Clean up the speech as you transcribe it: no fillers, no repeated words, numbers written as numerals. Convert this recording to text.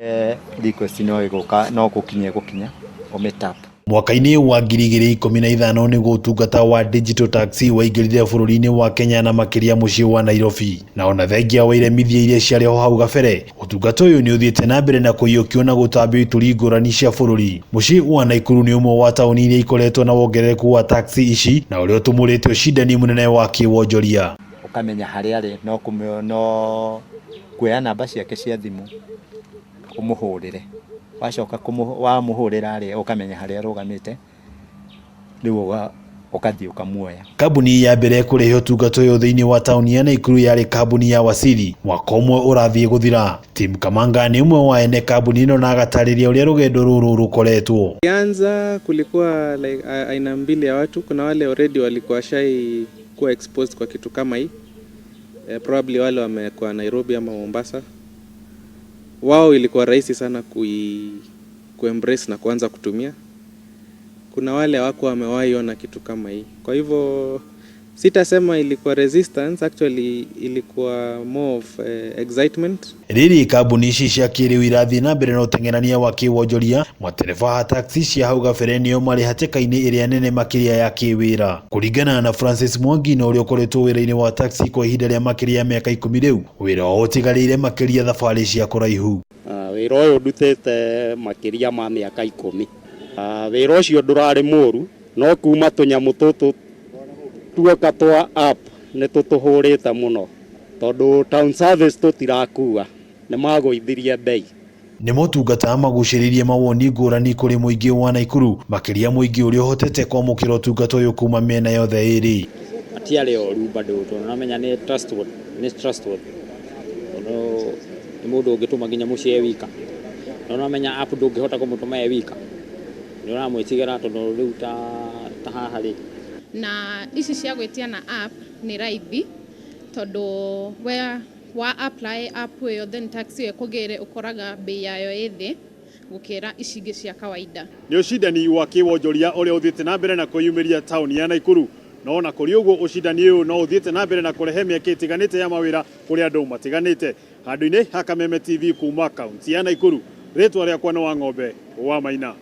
Request no iguka no gukinya umetap. Mwaka-ini wa 2015 niguo utungata wa digital taxi waingirire bururi-ini wa Kenya na makiria mucii wa Nairobi. Na ona thengia wa iremithia iria ciarĩ ho hau gabere, utungata uyu ni uthiĩte na mbere na kuhiukio na gutambia ituri ngũrani cia bururi. Mucii wa Naikuru ni umwe wa tauni iria ikoretwo na wongerereku wa taxi ici, na uria utumurĩte ushidani munene wa kĩwonjoria. Ukamenya harĩa arĩ no kuoya namba ciake cia thimu umuhurire, wacoka wamuhurira ari ukamenya haria arugamite riu ukathii ukamuoya. Kambuni ya mbere kurehe utungata uyu thiini wa tauni ya Naikuru yari kambuni ya Wasiri, mwaka umwe urathie guthira. Tim Kamanga ni umwe wa ene kambuni ino na agatariria uria rugendo ruru rukoretwo. Kianza kulikuwa like aina mbili ya watu. Kuna wale already walikuwa shai kuwa exposed kwa kitu kama hii, probably wale wamekuwa Nairobi ama Mombasa. Wao ilikuwa rahisi sana kuembrace na kuanza kutumia. Kuna wale wako wamewahi ona kitu kama hii. Kwa hivyo sitasema ilikuwa resistance, actually ilikuwa more of excitement. Riri kambuni ici cia kiriu irathie na mbere na utengerania wa kĩwonjoria. Matereba ha taxi cia hau gabere nio marĩ hatĩka-inĩ iria nene makiria ya kĩwĩra. Kũringana na Francis Mwangi na ũrĩa ũkoretwo wĩra-inĩ wa taxi kwa ihinda rĩa makiria ya mĩaka 10 rĩu, wĩra wao ũtigarĩire makiria thabarĩ cia kũraihu. Wĩra ũyũ ndutĩte makiria ma mĩaka 10. Wĩra ũcio ndũrarĩ mũru, no kuma tũnyamũ tũtũ tuoka twa app nĩ tũtũhũrĩte mũno, tondũ town service tũtirakua nĩ magũithirie bei. Nĩ motungata magucĩrĩirie mawoni ngũrani kũrĩ mũingĩ wa Naikuru, makiria mũingĩ ũrĩa ũhotete kwamũkĩra ũtungata ũyũ kuma mĩena yothe ĩrĩ. Atiarĩ ũru bado tũnamenya nĩ trustworthy. Nĩ mũndũ ũngĩtũma nginya mũciĩ wika. Nonamenya app ndũngĩhota kũmũtũma wika. Nĩ ũramwĩtigĩra tondũ rĩu ta haha rĩ. Na ici cia gwĩtia na app nĩ raithi tondũ wa apply app ĩyo then taxi ĩkũgĩre ũkoraga bei yayo ĩthĩ gũkĩra ici ingĩ cia kawaida. Nĩ ushidani wa kĩwonjoria ũrĩa ũthiĩte na mbere na kũyumĩria tauni ya Naikuru. No na kũrĩ ũguo ushidani ũyũ no ũthiĩte na mbere na kũrehe mĩeke ĩtiganĩte ya mawĩra kũrĩ andũ matiganĩte. Handũ-inĩ ha Kameme TV kuma kaunti ya Naikuru, rĩtwa rĩakwa nĩ Wang'ombe wa Maina.